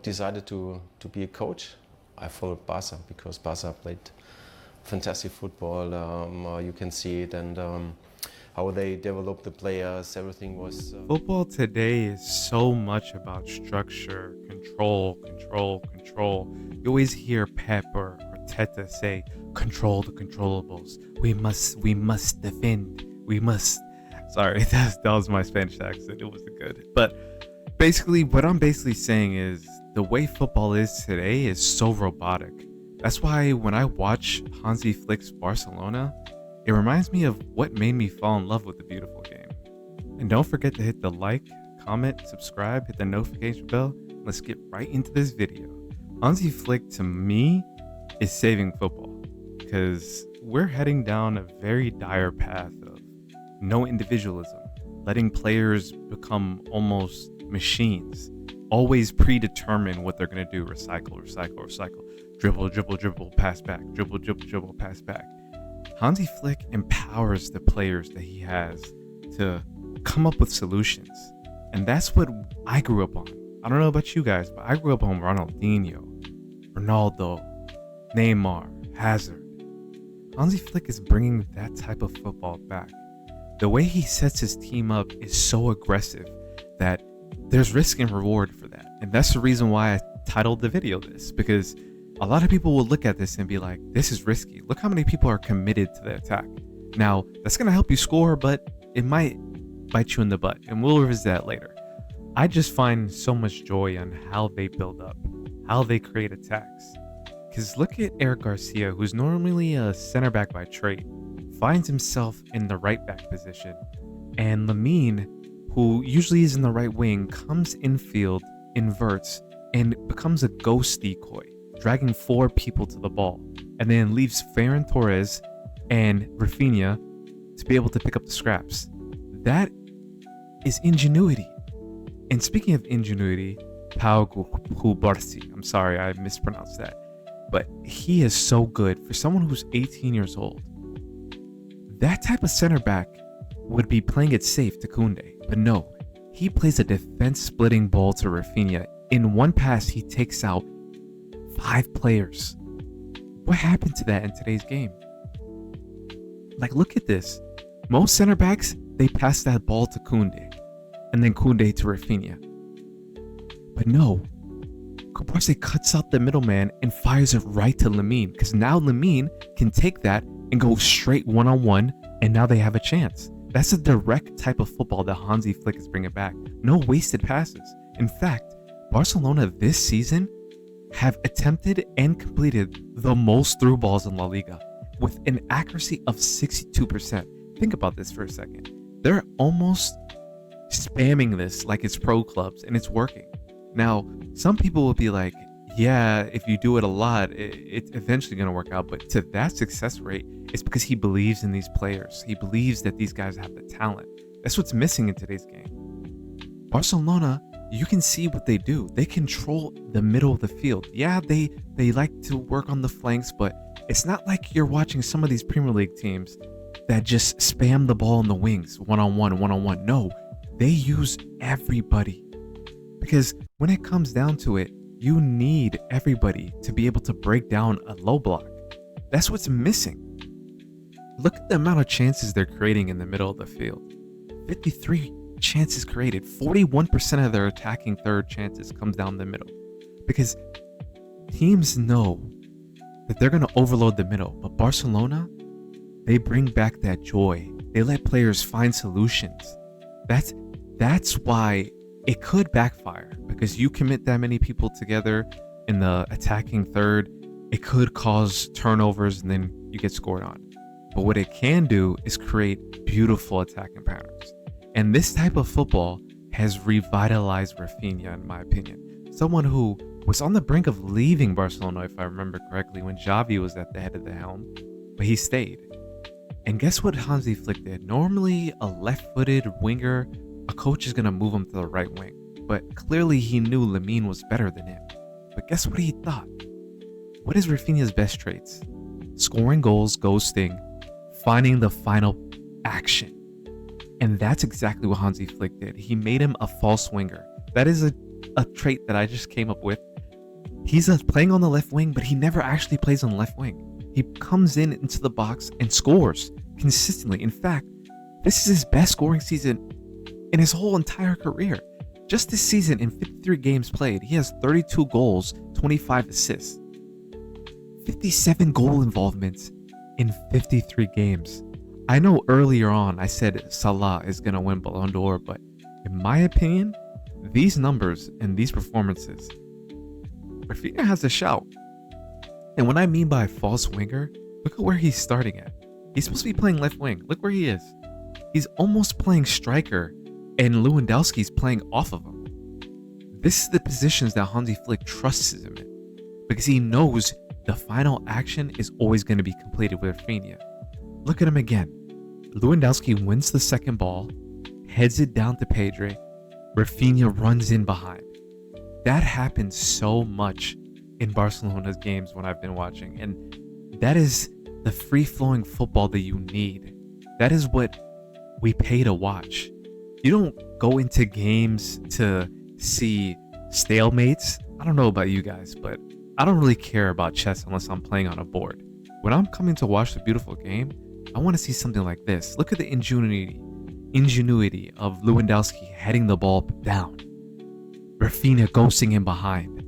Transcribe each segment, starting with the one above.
decided to be a coach, I followed Barca because Barca played fantastic football. You can see it, and how they developed the players. Everything was. Football today is so much about structure, control, control, control. You always hear Pep or Arteta say, "Control the controllables. We must defend. We must." Sorry, that was my Spanish accent. It wasn't good. But basically, what I'm basically saying is the way football is today is so robotic. That's why when I watch Hansi Flick's Barcelona, it reminds me of what made me fall in love with the beautiful game. And don't forget to hit the like, comment, subscribe, hit the notification bell. Let's get right into this video. Hansi Flick, to me, is saving football because we're heading down a very dire path of no individualism, letting players become almost machines, always predetermine what they're going to do. Recycle, recycle, recycle. Dribble, dribble, dribble, pass back. Dribble, dribble, dribble, pass back. Hansi Flick empowers the players that he has to come up with solutions. And that's what I grew up on. I don't know about you guys, but I grew up on Ronaldinho, Ronaldo, Neymar, Hazard. Hansi Flick is bringing that type of football back. The way he sets his team up is so aggressive that there's risk and reward for that. And that's the reason why I titled the video this, because a lot of people will look at this and be like, this is risky. Look how many people are committed to the attack. Now, that's going to help you score, but it might bite you in the butt, and we'll revisit that later. I just find so much joy on how they build up, how they create attacks. Because look at Eric Garcia, who's normally a center back by trade, finds himself in the right back position. And Lamine, who usually is in the right wing, comes infield, inverts, and becomes a ghost decoy, dragging 4 people to the ball, and then leaves Ferran Torres and Raphinha to be able to pick up the scraps. That is ingenuity. And speaking of ingenuity, Pau Kubarsi, I'm sorry, I mispronounced that, but he is so good for someone who's 18 years old. That type of center back would be playing it safe to Koundé, but no, he plays a defense-splitting ball to Raphinha. In one pass, he takes out 5 players. What happened to that in today's game? Like, look at this. Most center backs, they pass that ball to Koundé, and then Koundé to Raphinha. But no, Kubarsi cuts out the middleman and fires it right to Lamine, because now Lamine can take that and go straight one-on-one, and now they have a chance. That's a direct type of football that Hansi Flick is bringing back. No wasted passes. In fact, Barcelona this season have attempted and completed the most through balls in La Liga with an accuracy of 62%. Think about this for a second. They're almost spamming this like it's pro clubs, and it's working. Now, some people will be like, yeah, if you do it a lot, it's eventually going to work out. But to that success rate, it's because he believes in these players. He believes that these guys have the talent. That's what's missing in today's game. Barcelona, you can see what they do. They control the middle of the field. Yeah, they like to work on the flanks, but it's not like you're watching some of these Premier League teams that just spam the ball in the wings, one-on-one, one-on-one. No, they use everybody. Because when it comes down to it, you need everybody to be able to break down a low block. That's what's missing. Look at the amount of chances they're creating in the middle of the field. 53 chances created. 41% of their attacking third chances comes down the middle. Because teams know that they're going to overload the middle. But Barcelona, they bring back that joy. They let players find solutions. That's why it could backfire, because you commit that many people together in the attacking third, it could cause turnovers and then you get scored on. But what it can do is create beautiful attacking patterns. And this type of football has revitalized Raphinha, in my opinion. Someone who was on the brink of leaving Barcelona, if I remember correctly, when Xavi was at the head of the helm, but he stayed. And guess what Hansi Flick did? Normally, a left-footed winger, a coach is going to move him to the right wing. But clearly he knew Lamine was better than him. But guess what he thought? What is Raphinha's best traits? Scoring goals, ghosting, finding the final action. And that's exactly what Hansi Flick did. He made him a false winger. That is a a trait that I just came up with. He's playing on the left wing, but he never actually plays on the left wing. He comes into the box and scores consistently. In fact, this is his best scoring season in his whole entire career. Just this season, in 53 games played, he has 32 goals, 25 assists, 57 goal involvements in 53 games. I know earlier on I said Salah is going to win Ballon d'Or, but in my opinion, these numbers and these performances, Raphinha has a shout. And what I mean by false winger, look at where he's starting at. He's supposed to be playing left wing. Look where he is. He's almost playing striker, and Lewandowski's playing off of him. This is the positions that Hansi Flick trusts him in, because he knows the final action is always going to be completed with Raphinha. Look at him again. Lewandowski wins the second ball, heads it down to Pedri. Raphinha runs in behind. That happens so much in Barcelona's games when I've been watching, and that is the free-flowing football that you need. That is what we pay to watch. You don't go into games to see stalemates. I don't know about you guys, but I don't really care about chess unless I'm playing on a board. When I'm coming to watch the beautiful game, I want to see something like this. Look at the ingenuity of Lewandowski heading the ball down. Raphinha ghosting him behind.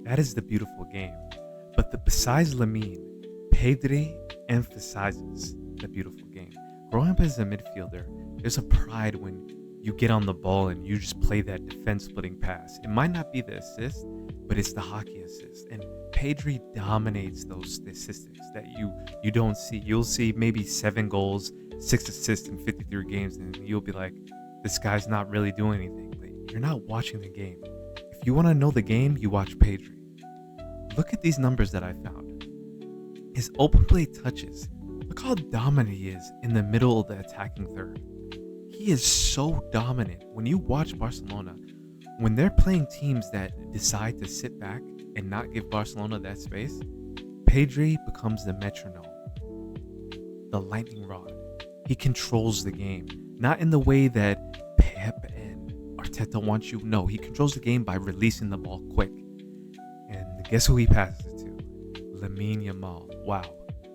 That is the beautiful game. But besides Lamine, Pedri emphasizes the beautiful game. Growing up as a midfielder, there's a pride when you get on the ball and you just play that defense splitting pass. It might not be the assist, but it's the hockey assist. And Pedri dominates those statistics that you don't see. You'll see maybe 7 goals, 6 assists in 53 games, and you'll be like, this guy's not really doing anything. But you're not watching the game. If you want to know the game, you watch Pedri. Look at these numbers that I found. His open play touches. Look how dominant he is in the middle of the attacking third. He is so dominant. When you watch Barcelona, when they're playing teams that decide to sit back and not give Barcelona that space, Pedri becomes the metronome, the lightning rod. He controls the game, not in the way that Pep and Arteta want you. No, he controls the game by releasing the ball quick. And guess who he passes it to? Lamine Yamal. Wow.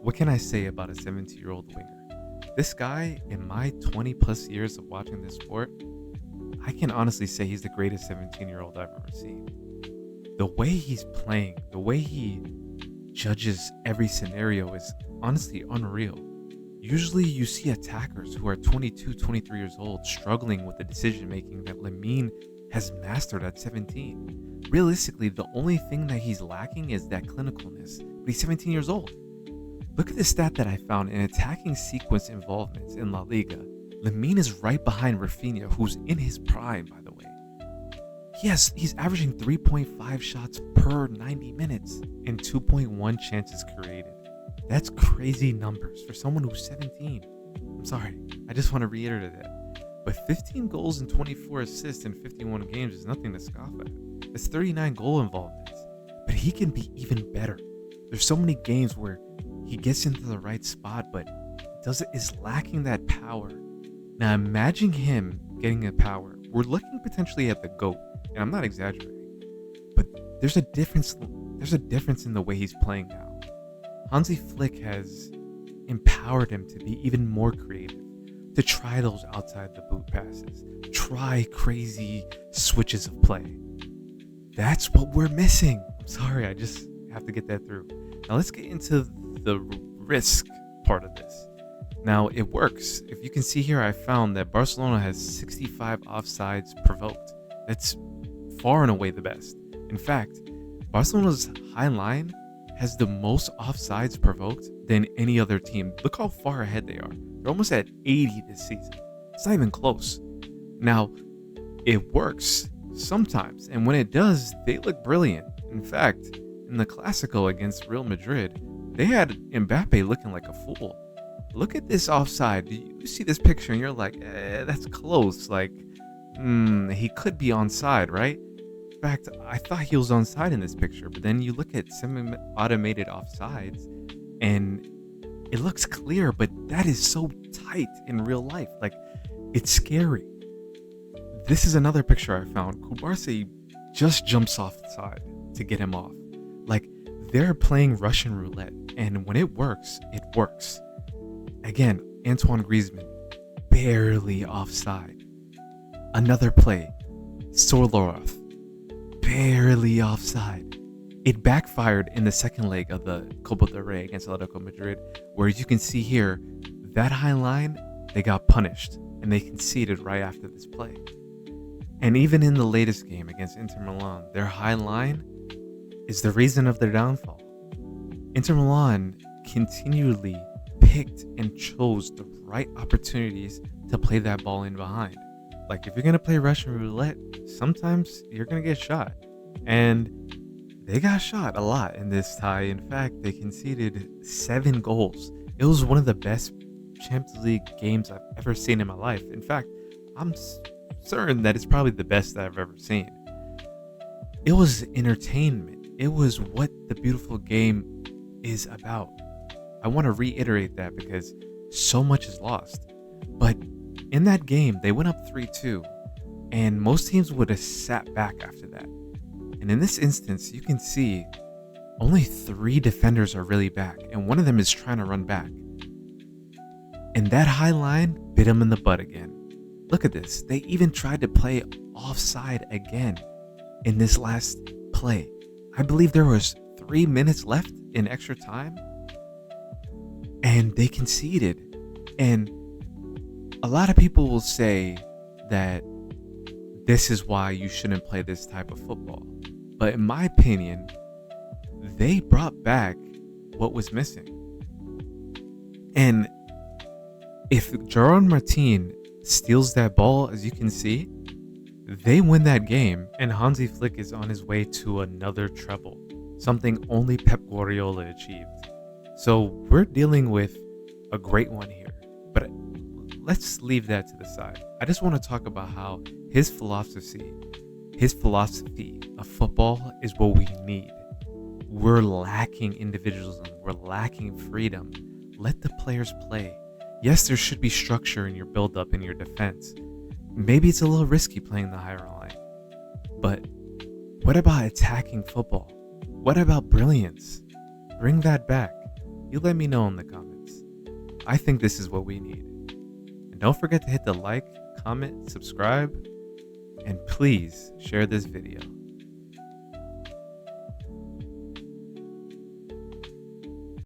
What can I say about a 17-year-old winger? This guy, in my 20 plus years of watching this sport, I can honestly say he's the greatest 17-year-old I've ever seen. The way he's playing, the way he judges every scenario is honestly unreal. Usually you see attackers who are 22, 23 years old struggling with the decision making that Lamine has mastered at 17. Realistically, the only thing that he's lacking is that clinicalness, but he's 17 years old. Look at the stat that I found in attacking sequence involvements in La Liga. Lamine is right behind Raphinha, who's in his prime, by the way. He's averaging 3.5 shots per 90 minutes and 2.1 chances created. That's crazy numbers for someone who's 17. I'm sorry, I just want to reiterate that. But 15 goals and 24 assists in 51 games is nothing to scoff at. It's 39 goal involvements. But he can be even better. There's so many games where he gets into the right spot, but is lacking that power. Now imagine him getting the power. We're looking potentially at the GOAT, and I'm not exaggerating. But there's a difference in the way he's playing now. Hansi Flick has empowered him to be even more creative, to try those outside the boot passes, try crazy switches of play. That's what we're missing. I'm sorry, I just have to get that through. Now let's get into the risk part of this. Now it works. If you can see here, I found that Barcelona has 65 offsides provoked. That's far and away the best. In fact, Barcelona's high line has the most offsides provoked than any other team. Look how far ahead they are. They're almost at 80 this season. It's not even close. Now, it works sometimes, and when it does, they look brilliant. In fact, in the Clásico against Real Madrid, they had Mbappe looking like a fool. Look at this offside. You see this picture and you're like, that's close. Like, he could be onside, right? In fact, I thought he was onside in this picture, but then you look at semi-automated offsides and it looks clear, but that is so tight in real life. Like, it's scary. This is another picture I found. Kubarsi just jumps off the side to get him off. Like, they're playing Russian roulette, and when it works, it works. Again, Antoine Griezmann, barely offside. Another play, Sorloth, barely offside. It backfired in the second leg of the Copa del Rey against Atletico Madrid, where you can see here, that high line, they got punished, and they conceded right after this play. And even in the latest game against Inter Milan, their high line is the reason of their downfall. Inter Milan continually picked and chose the right opportunities to play that ball in behind. Like, if you're going to play Russian roulette, sometimes you're going to get shot. And they got shot a lot in this tie. In fact, they conceded 7 goals. It was one of the best Champions League games I've ever seen in my life. In fact, I'm certain that it's probably the best I've ever seen. It was entertainment. It was what the beautiful game is about. I want to reiterate that because so much is lost. But in that game, they went up 3-2, and most teams would have sat back after that. And in this instance, you can see only 3 defenders are really back, and one of them is trying to run back. And that high line bit him in the butt again. Look at this. They even tried to play offside again in this last play. I believe there was 3 minutes left in extra time, and they conceded. And a lot of people will say that this is why you shouldn't play this type of football. But in my opinion, they brought back what was missing. And if Gerard Martin steals that ball, as you can see, they win that game, and Hansi Flick is on his way to another treble, something only Pep Guardiola achieved. So we're dealing with a great one here. But let's leave that to the side. I just want to talk about how his philosophy of football is what we need. We're lacking individualism. We're lacking freedom. Let the players play. Yes, there should be structure in your build-up and your defense. Maybe it's a little risky playing the higher line. But what about attacking football? What about brilliance? Bring that back. You let me know in the comments. I think this is what we need. And don't forget to hit the like, comment, subscribe, and please share this video.